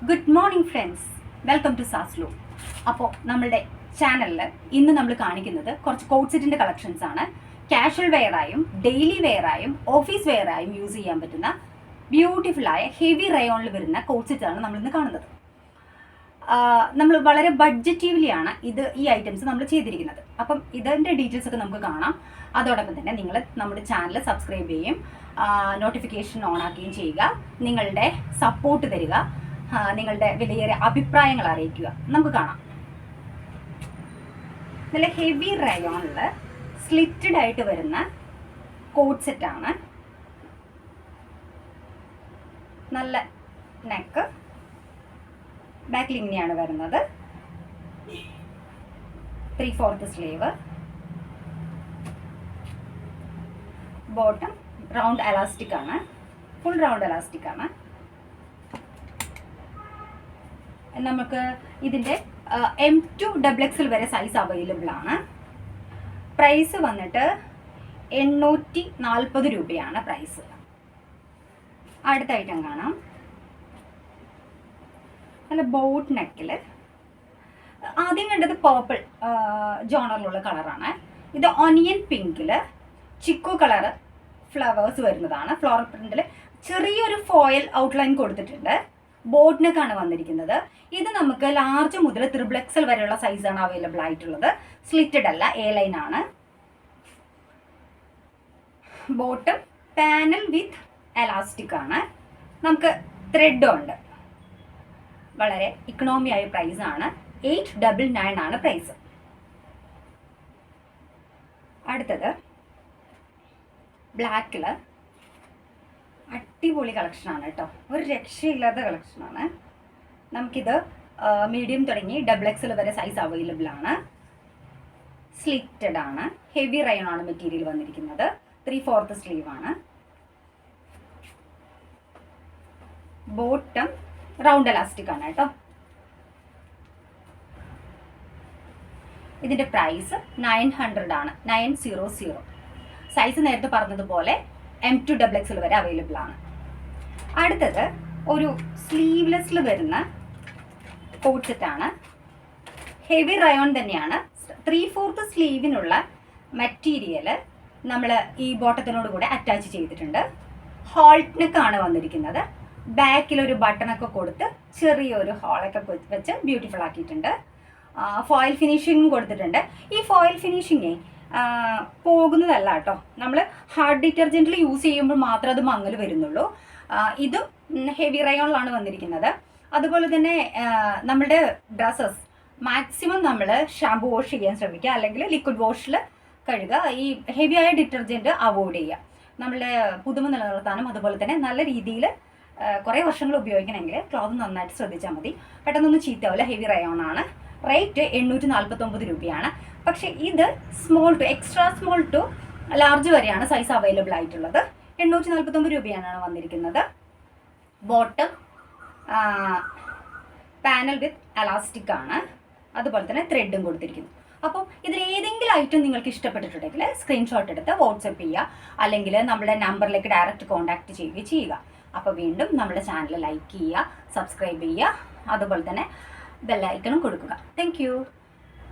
Good morning friends, welcome to സാസ്ലോ. അപ്പോൾ നമ്മളുടെ ചാനലിൽ ഇന്ന് നമ്മൾ കാണിക്കുന്നത് കുറച്ച് കോട്ട് സെറ്റിൻ്റെ കളക്ഷൻസ് ആണ്. കാഷ്വൽ വെയറായും ഡെയിലി വെയറായും ഓഫീസ് വെയറായും യൂസ് ചെയ്യാൻ പറ്റുന്ന ബ്യൂട്ടിഫുള്ളായ ഹെവി റയോണിൽ വരുന്ന കോട്ട് സെറ്റാണ് നമ്മളിന്ന് കാണുന്നത്. നമ്മൾ വളരെ ബഡ്ജറ്റീവ്ലിയാണ് ഈ ഐറ്റംസ് നമ്മൾ ചെയ്തിരിക്കുന്നത്. അപ്പം ഇതിൻ്റെ ഡീറ്റെയിൽസ് ഒക്കെ നമുക്ക് കാണാം. അതോടൊപ്പം തന്നെ നിങ്ങൾ നമ്മുടെ ചാനൽ സബ്സ്ക്രൈബ് ചെയ്യും, നോട്ടിഫിക്കേഷൻ ഓൺ ആക്കുകയും ചെയ്യുക. നിങ്ങളുടെ സപ്പോർട്ട് തരിക, നിങ്ങളുടെ വിലയേറിയ അഭിപ്രായങ്ങൾ അറിയിക്കുക. നമുക്ക് കാണാം. നല്ല ഹെവി റയോണിൽ സ്ലിറ്റഡ് ആയിട്ട് വരുന്ന കോട്ട് സെറ്റാണ്. നല്ല നെക്ക്, ബാക്കിൽ ഇങ്ങനെയാണ് വരുന്നത്. 3/4 സ്ലീവ്, ബോട്ടം റൗണ്ട് എലാസ്റ്റിക് ആണ്, ഫുൾ റൗണ്ട് എലാസ്റ്റിക് ആണ്. നമുക്ക് ഇതിൻ്റെ M2 XXL വരെ സൈസ് അവൈലബിൾ ആണ്. പ്രൈസ് വന്നിട്ട് 840 രൂപയാണ് പ്രൈസ്. അടുത്ത ഐറ്റം കാണാം. നല്ല ബോട്ട് നെക്കിൽ ആദ്യം കണ്ടത് പേർപ്പിൾ ജോണറിലുള്ള കളറാണ്. ഇത് ഓണിയൻ പിങ്കിൽ ചിക്കു കളറ് ഫ്ലവേഴ്സ് വരുന്നതാണ്. ഫ്ലോറൽ പ്രിന്റിൽ ചെറിയൊരു ഫോയിൽ ഔട്ട്ലൈൻ കൊടുത്തിട്ടുണ്ട്. ബോട്ട് നെക്കാണ് വന്നിരിക്കുന്നത്. ഇത് നമുക്ക് ലാർജ് മുതൽ XXL വരെയുള്ള സൈസാണ് അവൈലബിൾ ആയിട്ടുള്ളത്. സ്ലിറ്റഡ് അല്ല, എ ലൈൻ ആണ്. ബോട്ടം പാനൽ വിത്ത് എലാസ്റ്റിക് ആണ്. നമുക്ക് ത്രെഡും ഉണ്ട്. വളരെ ഇക്കണോമി ആയ പ്രൈസ് ആണ്. 899 ആണ് പ്രൈസ്. അടുത്തത് ബ്ലാക്കിൽ അടിപൊളി കളക്ഷനാണ് കേട്ടോ. ഒരു രക്ഷയില്ലാത്ത കളക്ഷനാണ്. നമുക്കിത് മീഡിയം തുടങ്ങി XXL വരെ സൈസ് അവൈലബിൾ ആണ്. സ്ലിറ്റഡ് ആണ്. ഹെവി റയോൺ ആണ് മെറ്റീരിയൽ വന്നിരിക്കുന്നത്. 3/4 സ്ലീവ് ആണ്. ബോട്ടം റൗണ്ട് എലാസ്റ്റിക് ആണ് കേട്ടോ. ഇതിൻ്റെ പ്രൈസ് 900 ആണ്. 900. സൈസ് നേരത്തെ പറഞ്ഞതുപോലെ M2 XXL വരെ അവൈലബിൾ ആണ്. അടുത്തത് ഒരു സ്ലീവ്ലെസ്സിൽ വരുന്ന കോട്ട് സെറ്റാണ്. ഹെവി റയോൺ തന്നെയാണ്. 3/4 സ്ലീവിനുള്ള മെറ്റീരിയൽ നമ്മൾ ഈ ബോട്ടത്തിനോട് കൂടെ അറ്റാച്ച് ചെയ്തിട്ടുണ്ട്. ഹോൾട്ട് നെക്കാണ് വന്നിരിക്കുന്നത്. ബാക്കിലൊരു ബട്ടണൊക്കെ കൊടുത്ത് ചെറിയൊരു ഹോളൊക്കെ വെച്ച് ബ്യൂട്ടിഫുൾ ആക്കിയിട്ടുണ്ട്. ഫോയിൽ ഫിനിഷിങ്ങും കൊടുത്തിട്ടുണ്ട്. ഈ ഫോയിൽ ഫിനിഷിങ് പോകുന്നതല്ല കേട്ടോ. നമ്മൾ ഹാർഡ് ഡിറ്റർജൻറ്റിൽ യൂസ് ചെയ്യുമ്പോൾ മാത്രമേ അത് മങ്ങൽ വരുന്നുള്ളൂ. ഇതും ഹെവി റയോണിലാണ് വന്നിരിക്കുന്നത്. അതുപോലെ തന്നെ നമ്മുടെ ഡ്രസ്സസ് മാക്സിമം നമ്മൾ ഷാമ്പു വാഷ് ചെയ്യാൻ ശ്രമിക്കുക, അല്ലെങ്കിൽ ലിക്വിഡ് വാഷിൽ കഴുകുക. ഈ ഹെവിയായ ഡിറ്റർജൻറ്റ് അവോയ്ഡ് ചെയ്യുക. നമ്മളുടെ പുതുമ നിലനിർത്താനും അതുപോലെ തന്നെ നല്ല രീതിയിൽ കുറേ വർഷങ്ങൾ ഉപയോഗിക്കണമെങ്കിൽ ക്ലോത്ത് നന്നായിട്ട് ശ്രദ്ധിച്ചാൽ മതി. പെട്ടെന്നൊന്നും ചീത്തയാവില്ല. ഹെവി റയോൺ ആണ്. റേറ്റ് 849 രൂപയാണ്. പക്ഷേ ഇത് small to extra small to large വരെയാണ് സൈസ് അവൈലബിൾ ആയിട്ടുള്ളത്. 849 രൂപയാണ് വന്നിരിക്കുന്നത്. ബോട്ടം പാനൽ വിത്ത് എലാസ്റ്റിക് ആണ്. അതുപോലെ തന്നെ ത്രെഡും കൊടുത്തിരിക്കുന്നു. അപ്പോൾ ഇതിൽ ഏതെങ്കിലും ഐറ്റം നിങ്ങൾക്ക് ഇഷ്ടപ്പെട്ടിട്ടുണ്ടെങ്കിൽ സ്ക്രീൻഷോട്ട് എടുത്ത് വാട്സപ്പ് ചെയ്യുക, അല്ലെങ്കിൽ നമ്മുടെ നമ്പറിലേക്ക് ഡയറക്റ്റ് കോൺടാക്റ്റ് ചെയ്യുക. അപ്പോൾ വീണ്ടും നമ്മുടെ ചാനൽ ലൈക്ക് ചെയ്യുക, സബ്സ്ക്രൈബ് ചെയ്യുക, അതുപോലെ തന്നെ ബെൽ ഐക്കണും കൊടുക്കുക. താങ്ക്